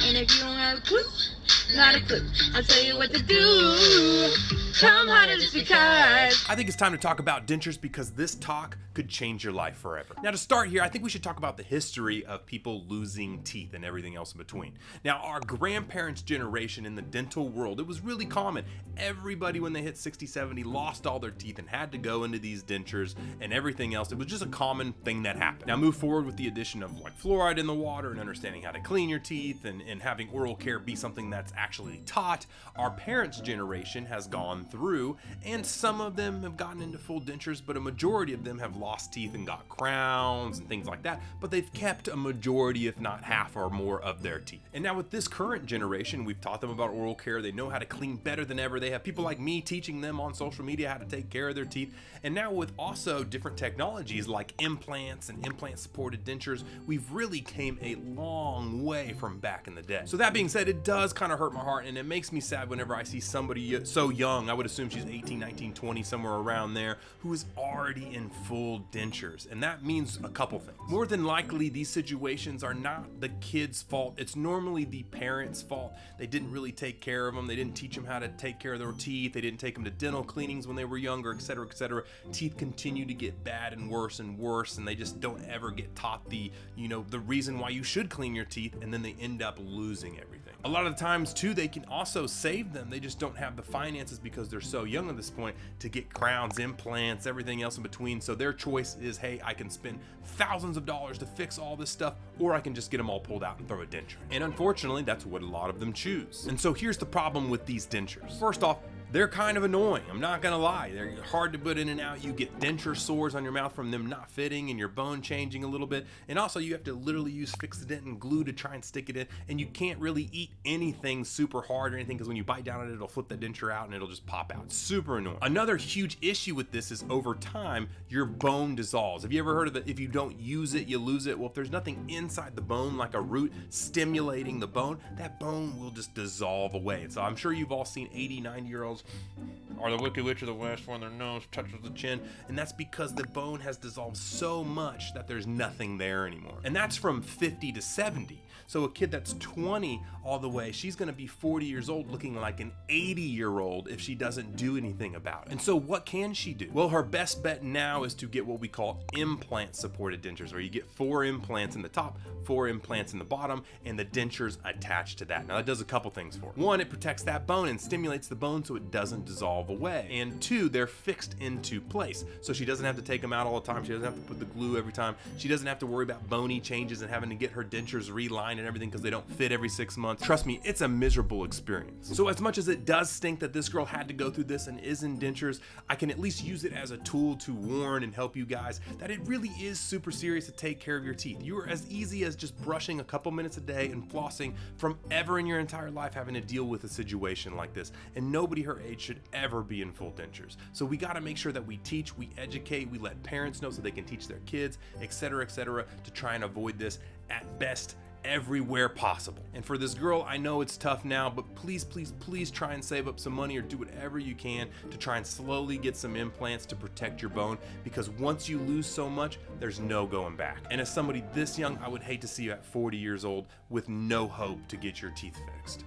And if you don't have a clue, not a clue, I'll tell you what to do. Come on, it's because I think it's time to talk about dentures because this talk could change your life forever. Now to start here, I think we should talk about the history of people losing teeth and everything else in between. Now our grandparents' generation in the dental world, it was really common. Everybody when they hit 60, 70 lost all their teeth and had to go into these dentures and everything else. It was just a common thing that happened. Now move forward with the addition of like fluoride in the water and understanding how to clean your teeth and having oral care be something that's actually taught. Our parents' generation has gone through, and some of them have gotten into full dentures, but a majority of them have lost teeth and got crowns and things like that, but they've kept a majority, if not half or more, of their teeth. And now with this current generation, we've taught them about oral care. They know how to clean better than ever. They have people like me teaching them on social media how to take care of their teeth. And now with also different technologies like implants and implant supported dentures, we've really came a long way from back in the day. So that being said, it does kind of hurt my heart, and it makes me sad whenever I see somebody so young, I would assume she's 18, 19, 20, somewhere around there, who is already in full dentures. And that means a couple things. More than likely, these situations are not the kid's fault. It's normally the parents' fault. They didn't really take care of them. They didn't teach them how to take care of their teeth. They didn't take them to dental cleanings when they were younger, etc., etc. Teeth continue to get bad and worse, and they just don't ever get taught the reason why you should clean your teeth, and then they end up losing everything. A lot of the times too, they can also save them. They just don't have the finances because they're so young at this point to get crowns, implants, everything else in between. So their choice is, hey, I can spend thousands of dollars to fix all this stuff, or I can just get them all pulled out and throw a denture. And unfortunately, that's what a lot of them choose. And so here's the problem with these dentures. First off, they're kind of annoying. I'm not gonna lie. They're hard to put in and out. You get denture sores on your mouth from them not fitting and your bone changing a little bit. And also you have to literally use Fix-A-Dent and glue to try and stick it in. And you can't really eat anything super hard or anything because when you bite down on it, it'll flip the denture out and it'll just pop out. Super annoying. Another huge issue with this is over time, your bone dissolves. Have you ever heard of it? If you don't use it, you lose it. Well, if there's nothing inside the bone like a root stimulating the bone, that bone will just dissolve away. And so I'm sure you've all seen 80, 90-year-olds or the Wicked Witch of the West when their nose touches the chin, and that's because the bone has dissolved so much that there's nothing there anymore. And that's from 50 to 70. So a kid that's 20 all the way, she's gonna be 40 years old looking like an 80-year-old if she doesn't do anything about it. And so what can she do? Well, her best bet now is to get what we call implant supported dentures, where you get 4 implants in the top, 4 implants in the bottom, and the dentures attached to that. Now that does a couple things for it. 1, it protects that bone and stimulates the bone so it doesn't dissolve away. And 2, they're fixed into place. So she doesn't have to take them out all the time. She doesn't have to put the glue every time. She doesn't have to worry about bony changes and having to get her dentures relined and everything because they don't fit every 6 months. Trust me, it's a miserable experience. So as much as it does stink that this girl had to go through this and is in dentures, I can at least use it as a tool to warn and help you guys that it really is super serious to take care of your teeth. You are as easy as just brushing a couple minutes a day and flossing from ever in your entire life having to deal with a situation like this. And nobody her age should ever be in full dentures. So we got to make sure that we teach, we educate, we let parents know so they can teach their kids, etc., to try and avoid this at best everywhere possible. And for this girl, I know it's tough now, but please try and save up some money or do whatever you can to try and slowly get some implants to protect your bone, because once you lose so much, there's no going back. And as somebody this young, I would hate to see you at 40 years old with no hope to get your teeth fixed.